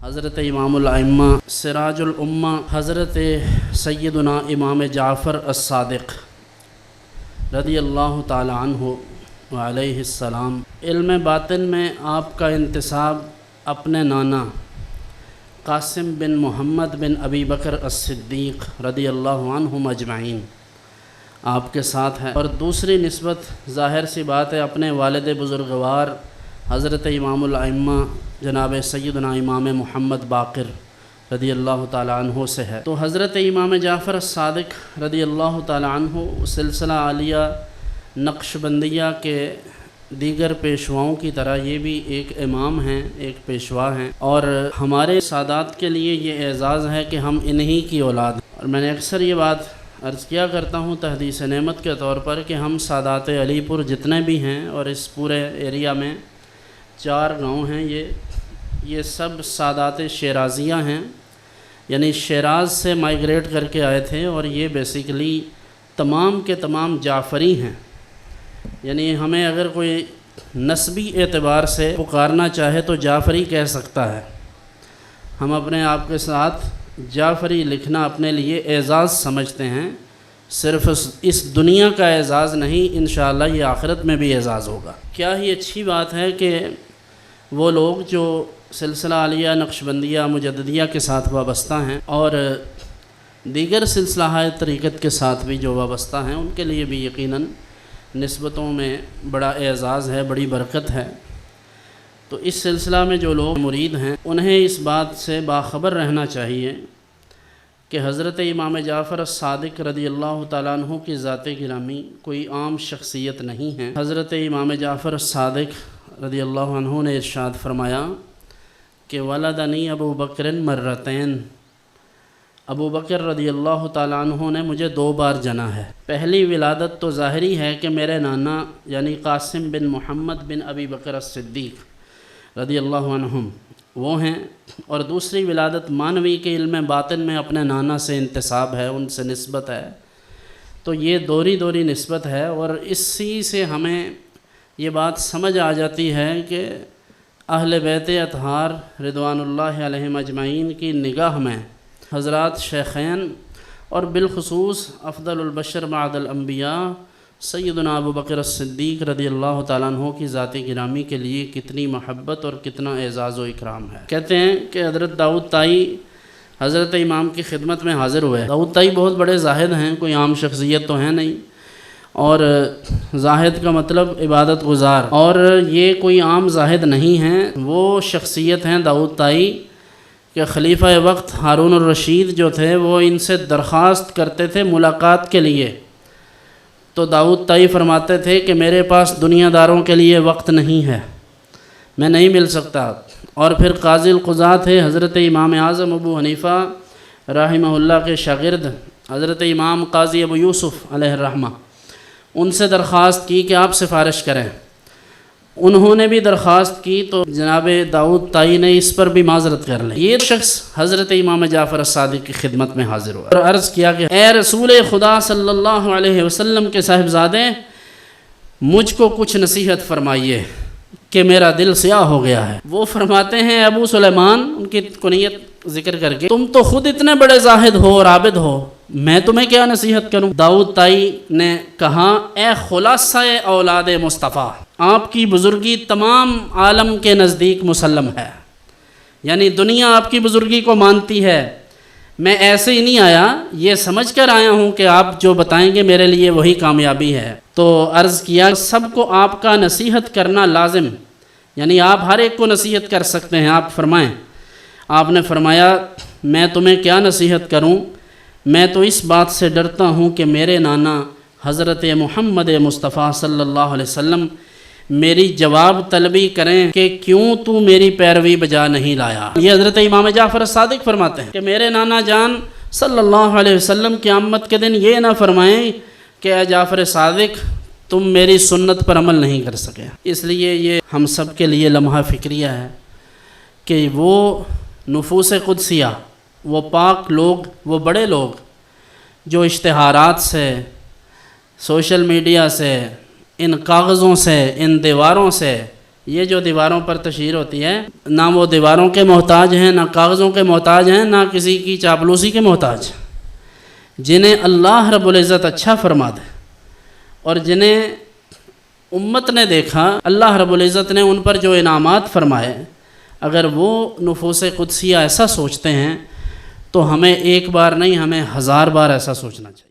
حضرت امام الائمہ سراج الامہ حضرت سیدنا امام جعفر الصادق رضی اللہ تعالی عنہ وعلیہ السلام علم باطن میں آپ کا انتساب اپنے نانا قاسم بن محمد بن ابی بکر الصدیق رضی اللہ عنہم اجمعین آپ کے ساتھ ہے، اور دوسری نسبت ظاہر سی بات ہے اپنے والد بزرگوار حضرت امام الائمہ جناب سیدنا امام محمد باقر رضی اللہ تعالی عنہ سے ہے۔ تو حضرت امام جعفر الصادق رضی اللہ تعالی عنہ سلسلہ عالیہ نقشبندیہ کے دیگر پیشواؤں کی طرح یہ بھی ایک امام ہیں، ایک پیشوا ہیں، اور ہمارے سادات کے لیے یہ اعزاز ہے کہ ہم انہی کی اولاد ہیں۔ اور میں نے اکثر یہ بات عرض کیا کرتا ہوں تحدیث نعمت کے طور پر کہ ہم سادات علی پور جتنے بھی ہیں، اور اس پورے ایریا میں 4 گاؤں ہیں، یہ سب سادات شیرازیہ ہیں، یعنی شیراز سے مائیگریٹ کر کے آئے تھے، اور یہ بیسیکلی تمام کے تمام جعفری ہیں۔ یعنی ہمیں اگر کوئی نسبی اعتبار سے پکارنا چاہے تو جعفری کہہ سکتا ہے۔ ہم اپنے آپ کے ساتھ جعفری لکھنا اپنے اعزاز اعزاز سمجھتے ہیں، صرف اس دنیا کا اعزاز نہیں، انشاءاللہ یہ آخرت میں بھی اعزاز ہوگا۔ کیا ہی اچھی بات ہے کہ وہ لوگ جو سلسلہ عالیہ نقشبندیہ مجددیہ کے ساتھ وابستہ ہیں اور دیگر سلسلہ طریقت کے ساتھ بھی جو وابستہ ہیں، ان کے لیے بھی یقیناً نسبتوں میں بڑا اعزاز ہے، بڑی برکت ہے۔ تو اس سلسلہ میں جو لوگ مرید ہیں انہیں اس بات سے باخبر رہنا چاہیے کہ حضرت امام جعفر الصادق رضی اللہ تعالیٰ عنہ کی ذات گرامی کوئی عام شخصیت نہیں ہے۔ حضرت امام جعفر الصادق رضی اللہ عنہ نے ارشاد فرمایا کہ ولدنی ابو بکر مرتین، ابو بکر رضی اللہ تعالیٰ عنہ نے مجھے 2 بار جنا ہے۔ پہلی ولادت تو ظاہری ہے کہ میرے نانا یعنی قاسم بن محمد بن ابی بکر الصدیق رضی اللہ عنہم وہ ہیں، اور دوسری ولادت مانوی کے علم باطن میں اپنے نانا سے انتساب ہے، ان سے نسبت ہے۔ تو یہ دوری نسبت ہے، اور اسی سے ہمیں یہ بات سمجھ آ جاتی ہے کہ اہل بیت اطہار رضوان اللہ علیہم اجمعین کی نگاہ میں حضرات شیخین اور بالخصوص افضل البشر بعد الانبیاء سیدنا ابو بکر الصدیق رضی اللہ تعالیٰ عنہ کی ذات گرامی کے لیے کتنی محبت اور کتنا اعزاز و اکرام ہے۔ کہتے ہیں کہ حضرت داؤد طائی حضرت امام کی خدمت میں حاضر ہوئے۔ داؤد طائی بہت بڑے زاہد ہیں، کوئی عام شخصیت تو ہے نہیں، اور زاہد کا مطلب عبادت گزار، اور یہ کوئی عام زاہد نہیں ہیں، وہ شخصیت ہیں داؤد طائی کہ خلیفہ وقت ہارون الرشید جو تھے وہ ان سے درخواست کرتے تھے ملاقات کے لیے، تو داؤد طائی فرماتے تھے کہ میرے پاس دنیا داروں کے لیے وقت نہیں ہے، میں نہیں مل سکتا۔ اور پھر قاضی القضاء تھے حضرت امام اعظم ابو حنیفہ رحمہ اللہ کے شاگرد حضرت امام قاضی ابو یوسف علیہ الرحمہ، ان سے درخواست کی کہ آپ سفارش کریں۔ انہوں نے بھی درخواست کی تو جناب داؤد طائی نے اس پر بھی معذرت کر لی۔ یہ شخص حضرت امام جعفر الصادق کی خدمت میں حاضر ہوا اور عرض کیا کہ اے رسول خدا صلی اللہ علیہ وسلم کے صاحبزادے، مجھ کو کچھ نصیحت فرمائیے کہ میرا دل سیاہ ہو گیا ہے۔ وہ فرماتے ہیں ابو سلیمان، ان کی کنیت ذکر کر کے، تم تو خود اتنے بڑے زاہد ہو اور عابد ہو، میں تمہیں کیا نصیحت کروں؟ داؤد طائی نے کہا اے خلاصہ اولاد مصطفیٰ، آپ کی بزرگی تمام عالم کے نزدیک مسلم ہے، یعنی دنیا آپ کی بزرگی کو مانتی ہے۔ میں ایسے ہی نہیں آیا، یہ سمجھ کر آیا ہوں کہ آپ جو بتائیں گے میرے لیے وہی کامیابی ہے۔ تو عرض کیا سب کو آپ کا نصیحت کرنا لازم، یعنی آپ ہر ایک کو نصیحت کر سکتے ہیں، آپ فرمائیں۔ آپ نے فرمایا میں تمہیں کیا نصیحت کروں، میں تو اس بات سے ڈرتا ہوں کہ میرے نانا حضرت محمد مصطفیٰ صلی اللہ علیہ وسلم میری جواب طلبی کریں کہ کیوں تو میری پیروی بجا نہیں لایا۔ یہ حضرت امام جعفر الصادق فرماتے ہیں کہ میرے نانا جان صلی اللہ علیہ وسلم قیامت کے دن یہ نہ فرمائیں کہ اے جعفر صادق تم میری سنت پر عمل نہیں کر سکے۔ اس لیے یہ ہم سب کے لیے لمحہ فکریہ ہے کہ وہ نفوس قدسیہ، وہ پاک لوگ، وہ بڑے لوگ جو اشتہارات سے، سوشل میڈیا سے، ان کاغذوں سے، ان دیواروں سے یہ جو دیواروں پر تشہیر ہوتی ہے، نہ وہ دیواروں کے محتاج ہیں، نہ کاغذوں کے محتاج ہیں، نہ کسی کی چاپلوسی کے محتاج ہیں۔ جنہیں اللہ رب العزت اچھا فرما دے اور جنہیں امت نے دیکھا، اللہ رب العزت نے ان پر جو انعامات فرمائے، اگر وہ نفوس قدسیہ ایسا سوچتے ہیں تو ہمیں ایک بار نہیں، ہمیں 1000 بار ایسا سوچنا چاہیے۔